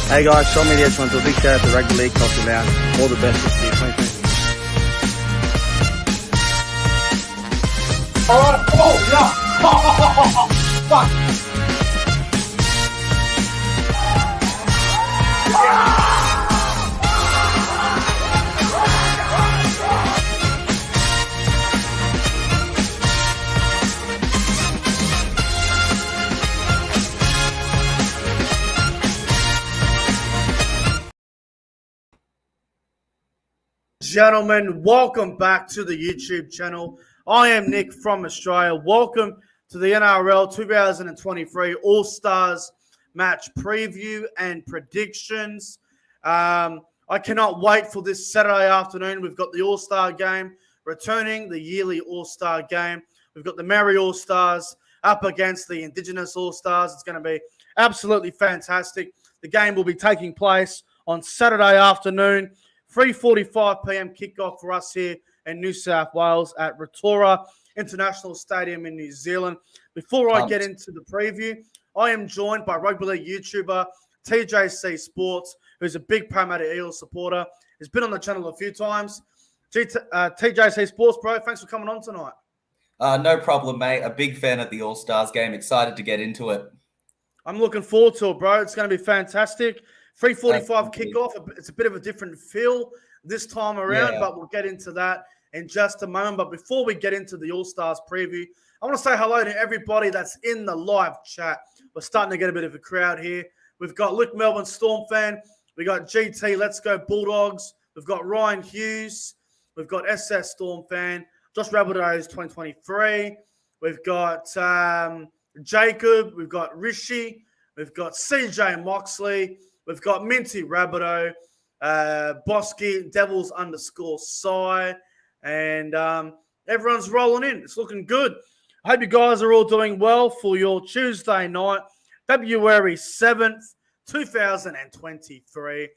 Hey guys, Sean Media just want to do a big shout out to Rugby League Coffee Lounge. All the best this year, 2020. Alright, oh yeah! Fuck! Gentlemen, welcome back to the YouTube channel. I am Nick from Australia. Welcome to the NRL 2023 All-Stars match preview and predictions. I cannot wait for this Saturday afternoon. We've got the All-Star game returning, the yearly All-Star game. We've got the Maori All-Stars up against the Indigenous All-Stars. It's going to be absolutely fantastic. The game will be taking place on Saturday afternoon. 3:45 p.m. kickoff for us here in New South Wales at Rotorua International Stadium in New Zealand. Before I get into the preview, I am joined by rugby league YouTuber TJC Sports, who's a big Parramatta Eels supporter. He's been on the channel a few times. TJC Sports, bro, thanks for coming on tonight. No problem, mate. A big fan of the All-Stars game. Excited to get into it. I'm looking forward to it, bro. It's going to be fantastic. 3:45 kickoff. It's a bit of a different feel this time around, but we'll get into that in just a moment. But before we get into the All-Stars preview, I want to say hello to everybody that's in the live chat. We're starting to get a bit of a crowd here. We've got Luke Melbourne Storm fan. We got GT Let's Go Bulldogs. We've got Ryan Hughes. We've got SS Storm fan. Josh Rabbitohs 2023. We've got Jacob. We've got Rishi. We've got CJ Moxley. We've got Minty Rabbitoh, Bosky, Devils _Psy, and everyone's rolling in. It's looking good. I hope you guys are all doing well for your Tuesday night, February 7th, 2023.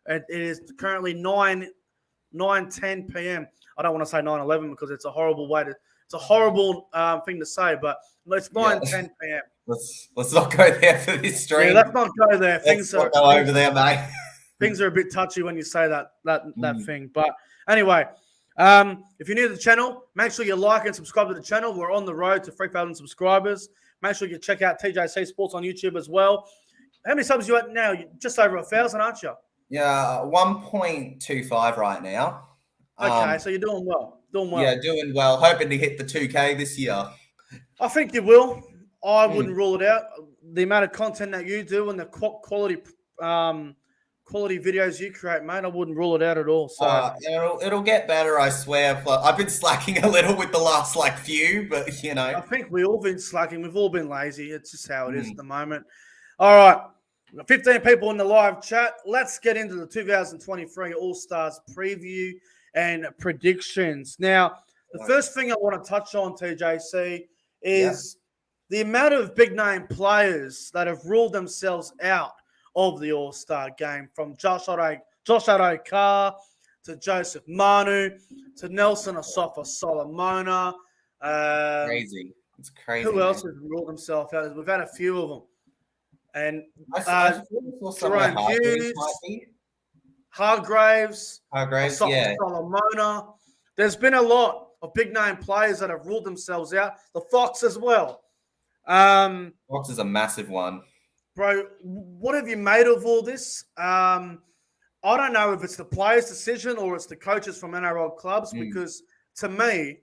It is currently 9:10 p.m. I don't want to say 9:11 because it's a horrible thing to say, but it's 9:10 p.m. Let's not go there for this stream. Yeah, let's not go there. Things are go over there, mate. Things are a bit touchy when you say that thing. But anyway, if you're new to the channel, make sure you like and subscribe to the channel. We're on the road to 3,000 subscribers. Make sure you check out TJC Sports on YouTube as well. How many subs are you at now? You're just over 1,000, aren't you? Yeah, 1.25 right now. Okay, so you're doing well. Yeah, doing well. Hoping to hit the 2K this year. I think you will. I wouldn't rule it out. The amount of content that you do and the quality videos you create, mate, I wouldn't rule it out at all. So it'll get better, I swear. I've been slacking a little with the last few, but you know. I think we've all been slacking. We've all been lazy. It's just how it is at the moment. All right. We've got 15 people in the live chat. Let's get into the 2023 All-Stars preview and predictions. Now, the first thing I want to touch on, TJC, is the amount of big-name players that have ruled themselves out of the All-Star game, from Josh Addo-Carr to Joseph Manu to Nelson Asofa Solomona. Crazy. It's crazy. Who else has ruled themselves out? We've had a few of them. And Jerome Hughes, Hargraves, yeah. Solomona. There's been a lot of big-name players that have ruled themselves out. The Fox as well. Fox is a massive one. Bro, what have you made of all this? I don't know if it's the players' decision or it's the coaches from NRL clubs, because to me,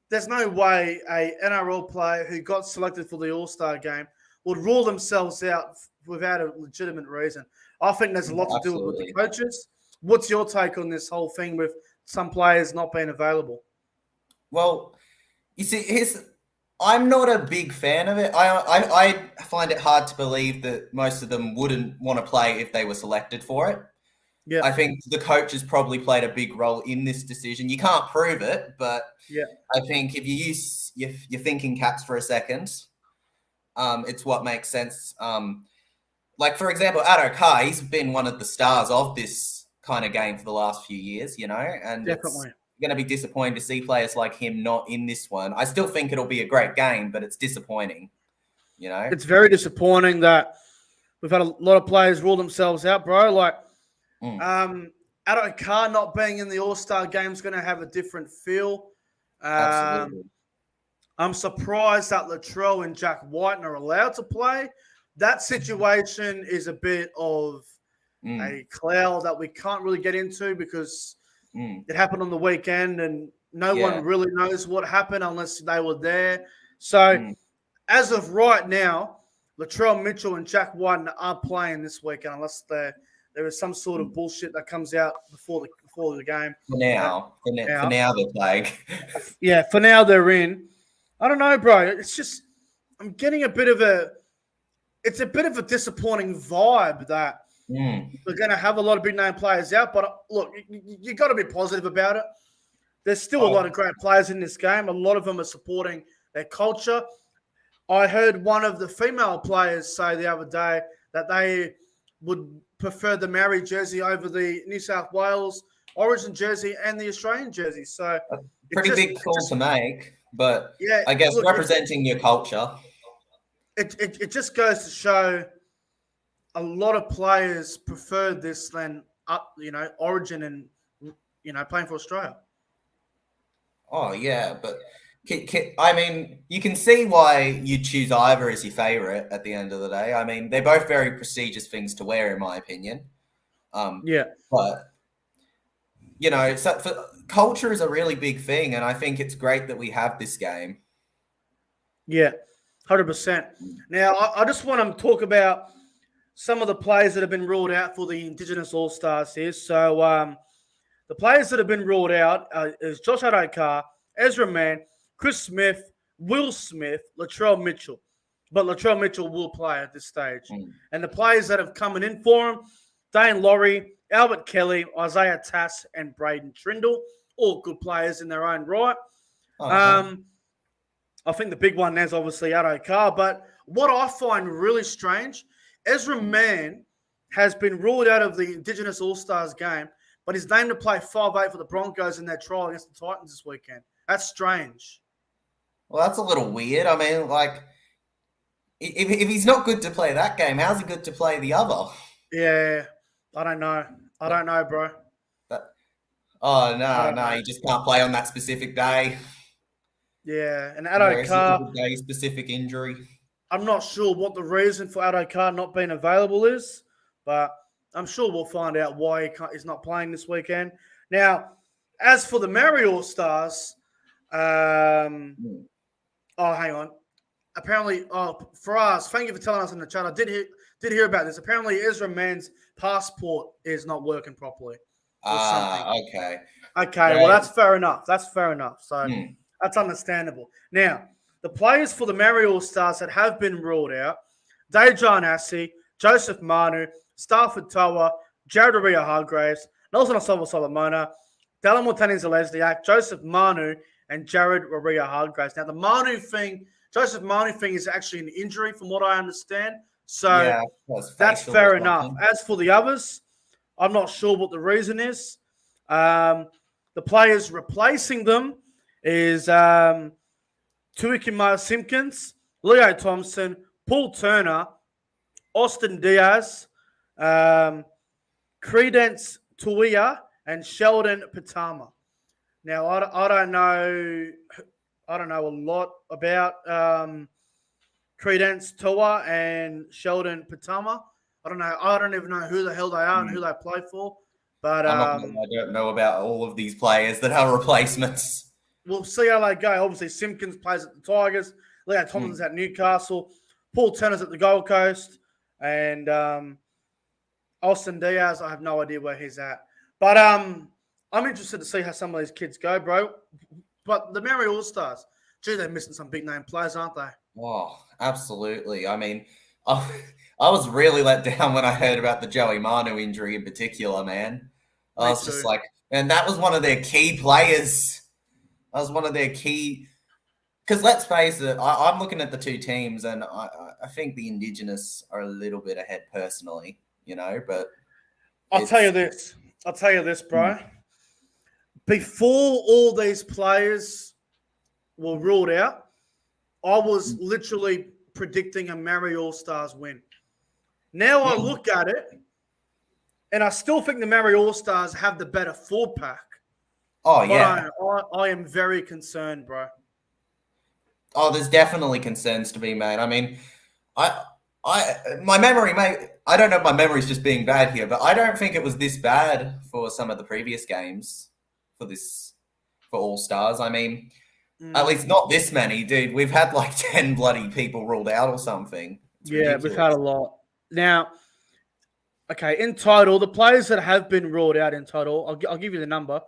there's no way a NRL player who got selected for the All-Star game would rule themselves out without a legitimate reason. I think there's a lot to do with the coaches. What's your take on this whole thing with some players not being available? Well, you see, I'm not a big fan of it. I find it hard to believe that most of them wouldn't want to play if they were selected for it. Yeah, I think the coaches probably played a big role in this decision. You can't prove it, but I think if you use your thinking caps for a second, it's what makes sense. For example, Addo-Carr, he's been one of the stars of this kind of game for the last few years, you know, and definitely. Going to be disappointing to see players like him not in this one. I still think it'll be a great game, but it's disappointing, you know? It's very disappointing that We've had a lot of players rule themselves out, bro. Like, Addo Carr not being in the All-Star game is going to have a different feel. Absolutely. I'm surprised that Latrell and Jack White are allowed to play. That situation is a bit of a cloud that we can't really get into because it happened on the weekend and no one really knows what happened unless they were there. So as of right now, Latrell Mitchell and Jack White are playing this weekend unless there is some sort of bullshit that comes out before the game. For now they're playing. Yeah, for now they're in. I don't know, bro. It's just I'm getting a bit of a disappointing vibe that we're going to have a lot of big name players out. But look, you got to be positive about it. There's still a lot of great players in this game. A lot of them are supporting their culture. I heard one of the female players say the other day that they would prefer the Maori jersey over the New South Wales Origin jersey and the Australian jersey. So pretty big call to make, but I guess representing your culture. It just goes to show a lot of players prefer this than Origin and playing for Australia. Oh yeah, but I mean, you can see why you choose either as your favorite at the end of the day. I mean, they're both very prestigious things to wear, in my opinion. But culture is a really big thing, and I think it's great that we have this game. Yeah, 100%. Now, I just want to talk about some of the players that have been ruled out for the Indigenous All-Stars here. So, the players that have been ruled out is Josh Addo-Carr, Ezra Mann, Chris Smith, Will Smith, Latrell Mitchell. But Latrell Mitchell will play at this stage. And the players that have coming in for him, Dane Laurie, Albert Kelly, Isaiah Tass, and Braden Trindle, all good players in their own right. I think the big one there is obviously Addo-Carr. But what I find really strange, Ezra Mann has been ruled out of the Indigenous All-Stars game, but he's named to play 5'8" for the Broncos in their trial against the Titans this weekend. That's strange. Well, that's a little weird. I mean, like, if he's not good to play that game, how's he good to play the other? Yeah, I don't know. I don't know, bro. No, you just can't play on that specific day. Yeah, and Addo-Carr, day-specific injury. I'm not sure what the reason for Addo-Carr not being available is, but I'm sure we'll find out why he's not playing this weekend. Now, as for the Maori All-Stars, hang on. Apparently, Faraz, thank you for telling us in the chat. I did hear about this. Apparently, Ezra Mann's passport is not working properly. Okay. Okay, well, that's fair enough. So that's understandable. Now, the players for the Maori All-Stars that have been ruled out, Dejan Assi, Joseph Manu, Stafford Toa, Jared Waerea-Hargreaves, Nelson Asamoah-Solomona, Dallin Watene-Zelezniak, Joseph Manu, and Jared Waerea-Hargreaves. Now, the Joseph Manu thing is actually an injury from what I understand. So that's fair enough. As for the others, I'm not sure what the reason is. The players replacing them is Tuikima Simpkins, Leo Thompson, Paul Turner, Austin Diaz, Credence Tuia, and Sheldon Pitama. Now, I don't know a lot about Credence Tua and Sheldon Pitama. I don't even know who the hell they are and who they play for. But I don't know about all of these players that are replacements. We'll see how they go. Obviously, Simpkins plays at the Tigers. Leo Thompson's at Newcastle. Paul Turner's at the Gold Coast. And Austin Diaz, I have no idea where he's at. But I'm interested to see how some of these kids go, bro. But the Maori All-Stars, they're missing some big-name players, aren't they? Oh, absolutely. I mean, I was really let down when I heard about the Joey Manu injury in particular, man. I was just like, and that was one of their key players. That was one of their key... Because let's face it, I'm looking at the two teams, and I think the Indigenous are a little bit ahead personally, but... I'll tell you this, bro. Before all these players were ruled out, I was literally predicting a Maori All-Stars win. Now I look at it, and I still think the Maori All-Stars have the better 4-pack. Oh, yeah. I am very concerned, bro. Oh, there's definitely concerns to be made. I mean, my memory I don't know if my memory's just being bad here, but I don't think it was this bad for some of the previous games for All-Stars. I mean, at least not this many, dude. We've had like 10 bloody people ruled out or something. It's ridiculous. We've had a lot. Now, okay, in total, the players that have been ruled out in total, I'll give you the number.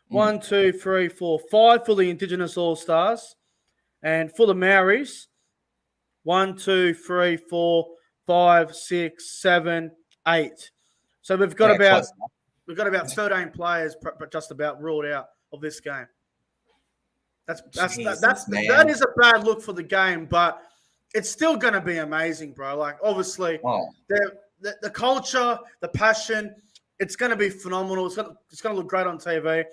1, 2, 3, 4, 5 for the Indigenous All-Stars. And for the Maoris, 1, 2, 3, 4, 5, 6, 7, 8. So we've got about 13 players just about ruled out of this game. That is a bad look for the game, but it's still going to be amazing, bro. Like, obviously, the culture, the passion, it's going to be phenomenal. It's going to look great on TV.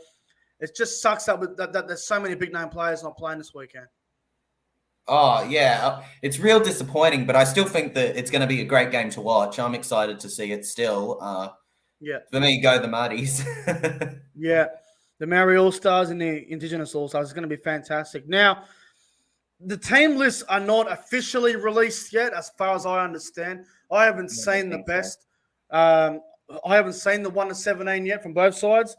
It just sucks that there's so many big name players not playing this weekend. Oh, yeah. It's real disappointing, but I still think that it's going to be a great game to watch. I'm excited to see it still. For me, go the Māoris. Yeah. The Maori All-Stars and the Indigenous All-Stars is going to be fantastic. Now, the team lists are not officially released yet, as far as I understand. I haven't seen the best. I haven't seen the 1 to 17 yet from both sides.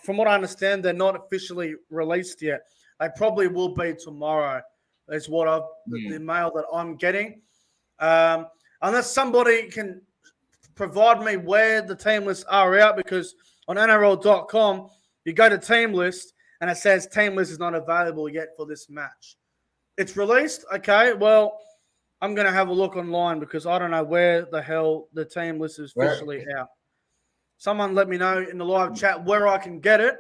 From what I understand, they're not officially released yet. They probably will be tomorrow. Is what the mail that I'm getting. Unless somebody can provide me where the team lists are out, because on NRL.com, you go to team list and it says team list is not available yet for this match. It's released. Okay, well, I'm going to have a look online because I don't know where the hell the team list is officially out. Someone let me know in the live chat where I can get it.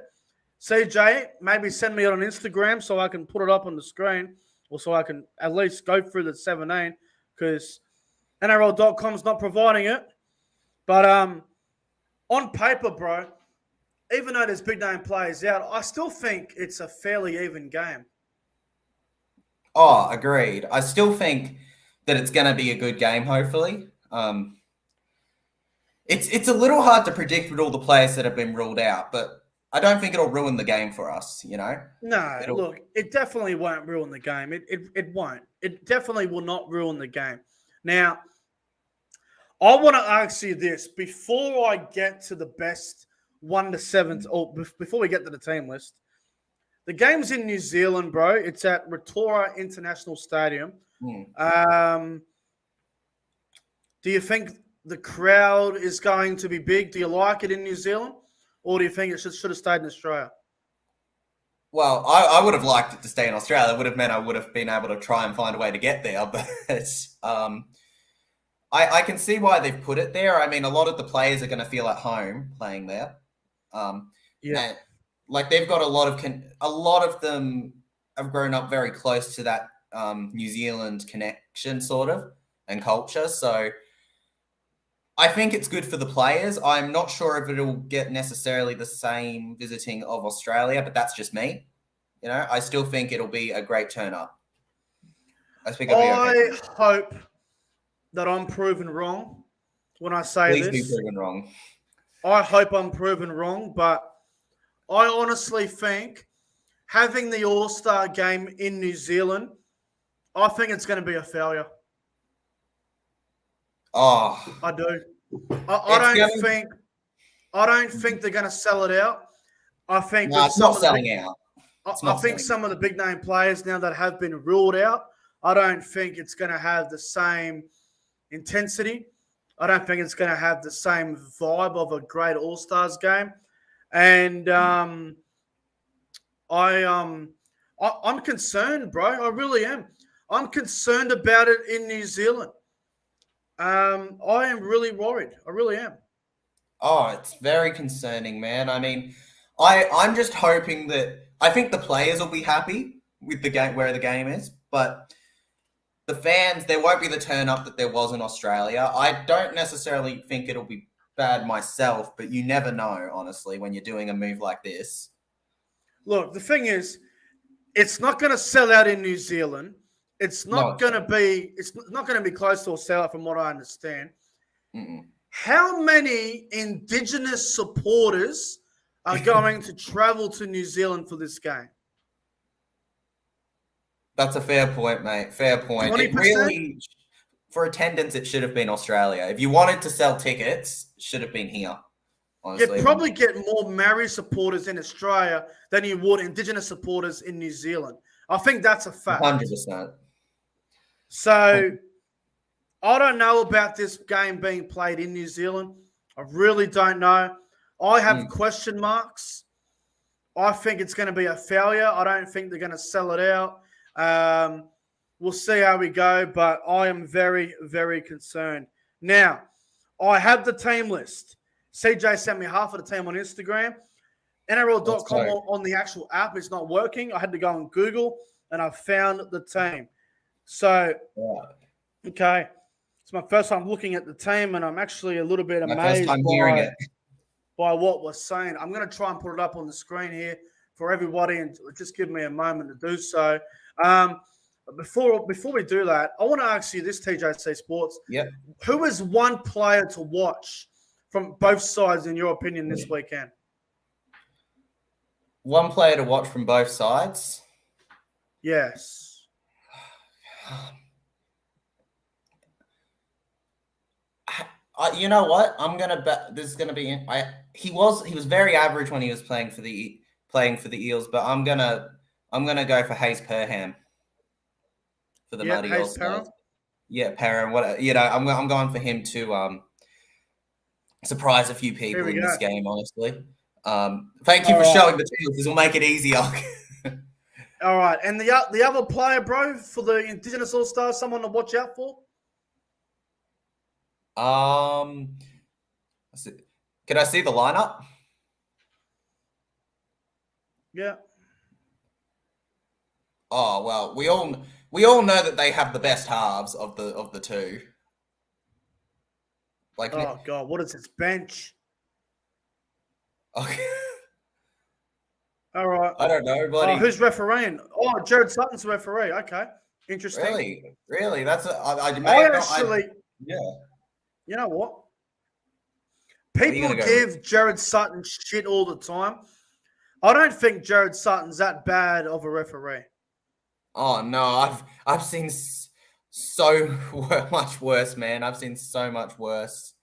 CJ, maybe send me it on Instagram so I can put it up on the screen. Or so I can at least go through the 17, because NRL.com is not providing it. But on paper, bro, even though there's big name players out, I still think it's a fairly even game. Oh, agreed. I still think that it's going to be a good game, hopefully. It's a little hard to predict with all the players that have been ruled out, but I don't think it'll ruin the game for us, you know? No, look, it definitely won't ruin the game. It won't. It definitely will not ruin the game. Now, I want to ask you this. Before I get to the best 1 to 7, or before we get to the team list, the game's in New Zealand, bro. It's at Rotorua International Stadium. Do you think the crowd is going to be big? Do you like it in New Zealand? Or do you think it should have stayed in Australia? Well, I would have liked it to stay in Australia. It would have meant I would have been able to try and find a way to get there. But I can see why they've put it there. I mean, a lot of the players are going to feel at home playing there. And, like, they've got a lot of them have grown up very close to that New Zealand connection, sort of, and culture. So I think it's good for the players. I'm not sure if it'll get necessarily the same visiting of Australia, but that's just me. You know, I still think it'll be a great turn up. I hope that I'm proven wrong when I say this. Please be proven wrong. I hope I'm proven wrong, but I honestly think having the All-Star game in New Zealand, I think it's going to be a failure. Oh, I do. I don't think they're going to sell it out. I think it's not selling out. I think some of the big name players now that have been ruled out, I don't think it's going to have the same intensity. I don't think it's going to have the same vibe of a great All-Stars game. And I'm concerned, bro. I really am. I'm concerned about it in New Zealand. I am really worried. I really am. Oh, it's very concerning, man. I mean, I'm just hoping that I think the players will be happy with the game, where the game is, but the fans, there won't be the turn up that there was in Australia. I don't necessarily think it'll be bad myself, but you never know, honestly, when you're doing a move like this. Look, the thing is, it's not going to sell out in New Zealand. It's not going to be. It's not going to be close to a sellout, from what I understand. Mm-mm. How many Indigenous supporters are going to travel to New Zealand for this game? That's a fair point, mate. Fair point. 20%? It really, for attendance, it should have been Australia. If you wanted to sell tickets, it should have been here. Honestly, You'd probably get more Maori supporters in Australia than you would Indigenous supporters in New Zealand. I think that's a fact. 100%. So I don't know about this game being played in New Zealand. I really don't know. I have question marks. I think it's going to be a failure. I don't think they're going to sell it out. We'll see how we go, but I am very, very concerned. Now, I have the team list. CJ sent me half of the team on Instagram. NRL.com on the actual app is not working. I had to go on Google, and I found the team. So, okay. It's my first time looking at the team, and I'm actually a little bit amazed by what we're saying. I'm going to try and put it up on the screen here for everybody, and just give me a moment to do so. Before we do that, I want to ask you this, TJC Sports. Yep. Who is one player to watch from both sides, in your opinion, this weekend? One player to watch from both sides? Yes. You know what? I'm gonna bet this is gonna be. He was very average when he was playing for the Eels, but I'm gonna go for Hayes Perham for the Mighty Eels. Yeah, Perham. I'm going for him to surprise a few people in this game. Honestly, thank you for showing the teams. This will make it easier. All right, and the other player, bro, for the Indigenous All Stars, someone to watch out for. Can I see the lineup? Yeah. Oh well, we all know that they have the best halves of the two. Like, oh god, what is this bench? Okay. All right. I don't know, buddy. Who's refereeing? Oh, Jared Sutton's the referee. Okay, interesting. Really, that's yeah. You know what? People give Jared Sutton shit all the time. I don't think Jared Sutton's that bad of a referee. Oh no, I've seen so much worse, man. I've seen so much worse.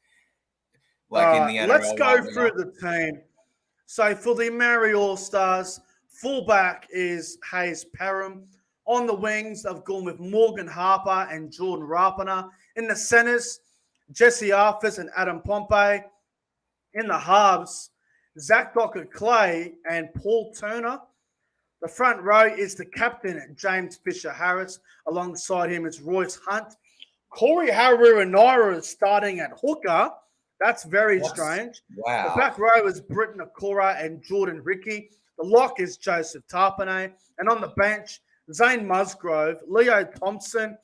Like in the NRL. Let's go through the team. So for the Maori All-Stars, fullback is Hayes Perham. On the wings, I've gone with Morgan Harper and Jordan Rapana. In the centers, Jesse Arthurs and Adam Pompey. In the halves, Zach Docker-Clay and Paul Turner. The front row is the captain, James Fisher-Harris. Alongside him is Royce Hunt. Corey Haruanaira is starting at hooker. That's very strange. Wow. The back row is Britton Okora and Jordan Ricky. The lock is Joseph Tarpanay. And on the bench, Zane Musgrove, Leo Thompson,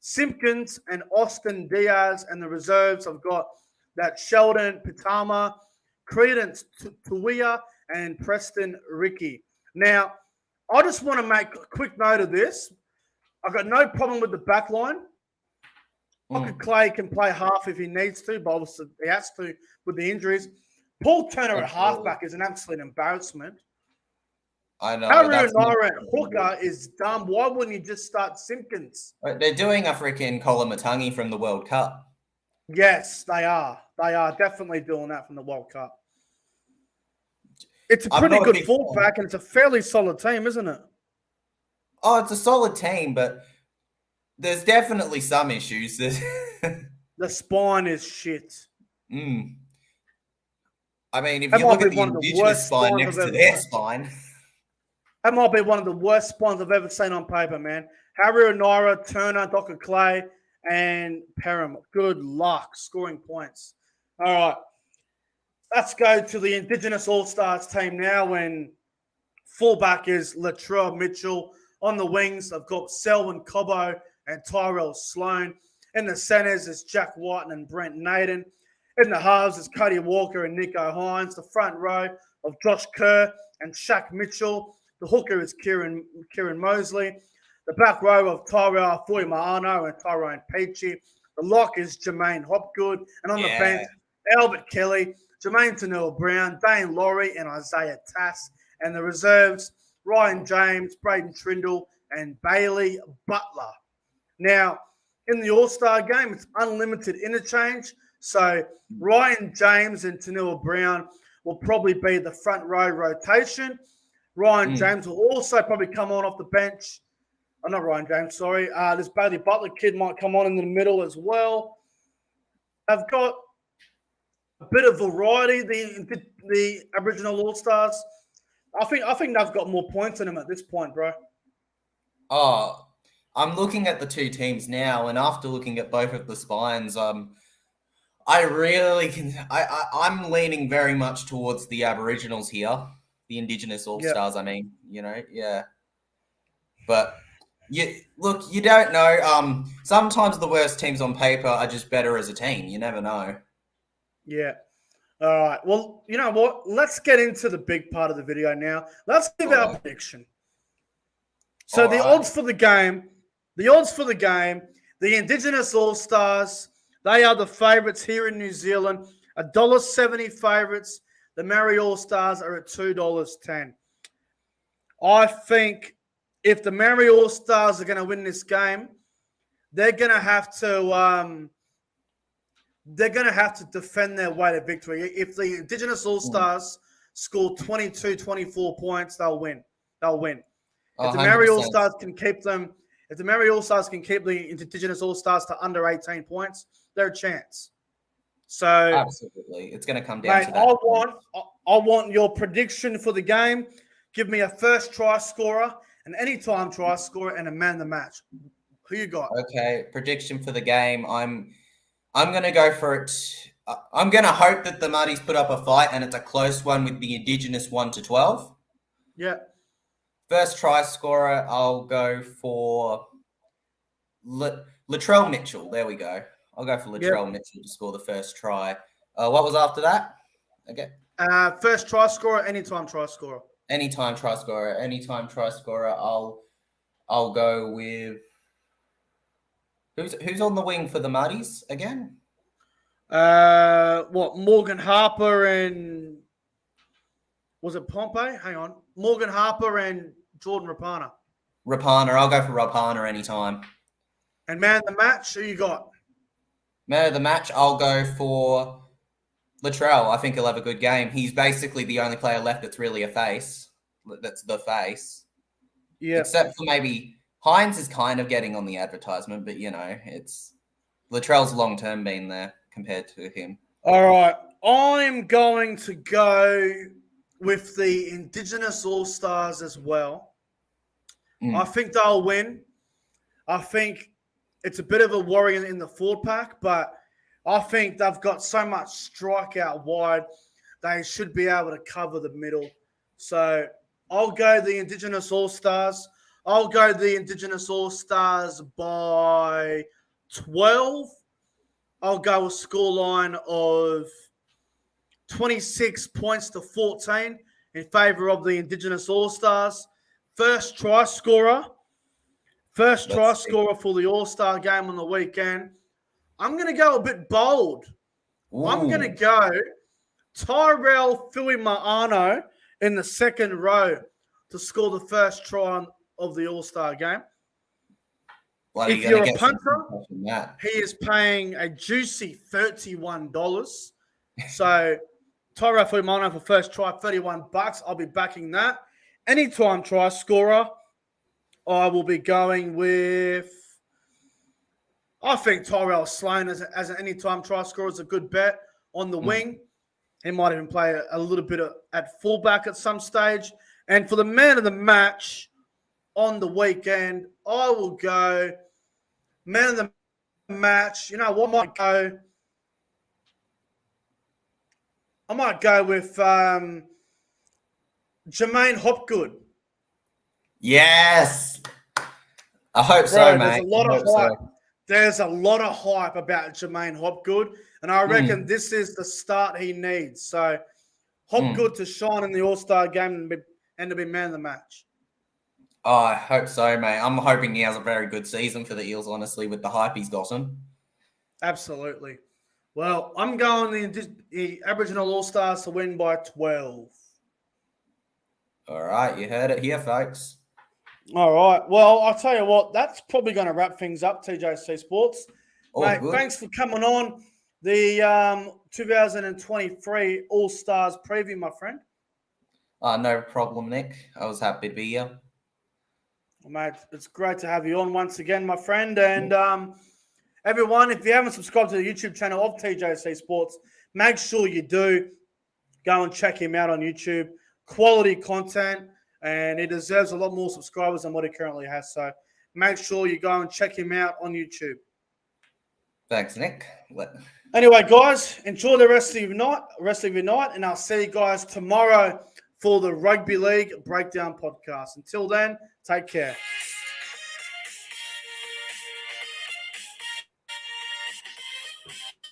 Simpkins, and Austin Diaz. And the reserves, I've got that Sheldon Pitama, Credence Tuia, and Preston Ricky. Now, I just want to make a quick note of this. I've got no problem with the back line. Clay can play half if he needs to, but obviously he has to with the injuries. Paul Turner at halfback is an absolute embarrassment. I know. Haruanaira at hooker is dumb. Why wouldn't you just start Simpkins? They're doing a freaking Colin from the World Cup. Yes, they are. They are definitely doing that from the World Cup. It's a pretty good fullback, and it's a fairly solid team, isn't it? Oh, it's a solid team, but there's definitely some issues. The spine is shit. I mean, if you look at the Indigenous spine next to their spine. That might be one of the worst spines I've ever seen on paper, man. Haruanaira, Turner, Docker-Clay, and Perham. Good luck scoring points. All right. Let's go to the Indigenous All-Stars team now when fullback is Latrell Mitchell. On the wings, I've got Selwyn Cobbo and Tyrell Sloan. In the centers is Jack Whiten and Brent Naden. In the halves is Cody Walker and Nico Hines. The front row of Josh Kerr and Shaq Mitchell. The hooker is Kieran Mosley. The back row of Tyrell Fuimaano and Tyrone Peachy. The lock is Jermaine Hopgood. And on the bench, Albert Kelly, Jermaine Tanua-Brown, Dane Laurie, and Isaiah Tass. And the reserves, Ryan James, Braden Trindle, and Bailey Butler. Now, in the All-Star game, it's unlimited interchange. So Ryan James and Tanua-Brown will probably be the front row rotation. Ryan James will also probably come on off the bench. Oh, not Ryan James, sorry. This Bailey Butler kid might come on in the middle as well. I've got a bit of variety, the Aboriginal All-Stars. I think they've got more points in them at this point, bro. Oh, I'm looking at the two teams now, and after looking at both of the spines, I really can. I'm leaning very much towards the Aboriginals here, the Indigenous All-Stars. I mean, but you don't know. Sometimes the worst teams on paper are just better as a team. You never know. Yeah. All right. Well, you know what? Let's get into the big part of the video now. Let's give our prediction. So the odds for the game, the Indigenous All-Stars, they are the favourites here in New Zealand. $1.70 favourites. The Maori All-Stars are at $2.10. I think if the Maori All-Stars are going to win this game, they're going to have to defend their way to victory. If the Indigenous All-Stars score 22, 24 points, they'll win. If the Maori All-Stars can keep them, if the Maori All-Stars can keep the Indigenous All-Stars to under 18 points, they're a chance. So absolutely, it's going to come down to that. I want your prediction for the game. Give me a first try scorer, an anytime try scorer, and a man of the match. Who you got? Okay, prediction for the game. I'm going to go for it. I'm going to hope that the Māoris put up a fight and it's a close one with the Indigenous 1-12. Yeah. First try scorer, I'll go for Latrell Mitchell. There we go. I'll go for Latrell Mitchell to score the first try. What was after that? Okay. First try scorer, anytime try scorer. Anytime try scorer. I'll go with who's on the wing for the Māoris again? Morgan Harper and was it Pompey? Hang on. Morgan Harper and Jordan Rapana. I'll go for Rapana anytime. And man of the match, who you got? Man of the match, I'll go for Latrell. I think he'll have a good game. He's basically the only player left that's really a face. That's the face. Yeah. Except for maybe Hines is kind of getting on the advertisement, but it's Latrell's long-term been there compared to him. All right. I'm going to go with the Indigenous All-Stars as well. I think they'll win. I think it's a bit of a worry in the forward pack, but I think they've got so much strike out wide, they should be able to cover the middle. So I'll go the Indigenous All-Stars. I'll go the Indigenous All-Stars by 12. I'll go a scoreline of 26 points to 14 in favour of the Indigenous All-Stars. First try scorer for the All-Star game on the weekend. I'm going to go a bit bold. Ooh. I'm going to go Tyrell Fuimaano in the second row to score the first try of the All-Star game. If you're a punter, he is paying a juicy $31. So Tyrell Fuimaano for first try, $31. I'll be backing that. Anytime try scorer, I will be going with, I think Tyrell Sloan as an anytime try scorer is a good bet on the wing. He might even play a little bit at fullback at some stage. And for the man of the match on the weekend, I will go man of the match. You know what? I might go with Jermaine Hopgood. Yes. I hope so, mate. There's a lot of hype about Jermaine Hopgood, and I reckon this is the start he needs. So Hopgood to shine in the All-Star game and to be man of the match. Oh, I hope so, mate. I'm hoping he has a very good season for the Eels, honestly, with the hype he's gotten. Absolutely. Well, I'm going the Aboriginal All-Stars to win by 12. All right, you heard it here, folks. All right. Well, I'll tell you what, that's probably going to wrap things up, TJC Sports. All Mate, good. thanks for coming on the 2023 All-Stars preview, my friend. No problem, Nick. I was happy to be here. Well, mate, it's great to have you on once again, my friend. And everyone, if you haven't subscribed to the YouTube channel of TJC Sports, make sure you do. Go and check him out on YouTube. Quality content, and he deserves a lot more subscribers than what he currently has. So make sure you go and check him out on YouTube. Thanks, Nick. Anyway, guys, enjoy the rest of your night, and I'll see you guys tomorrow for the Rugby League Breakdown podcast. Until then, take care.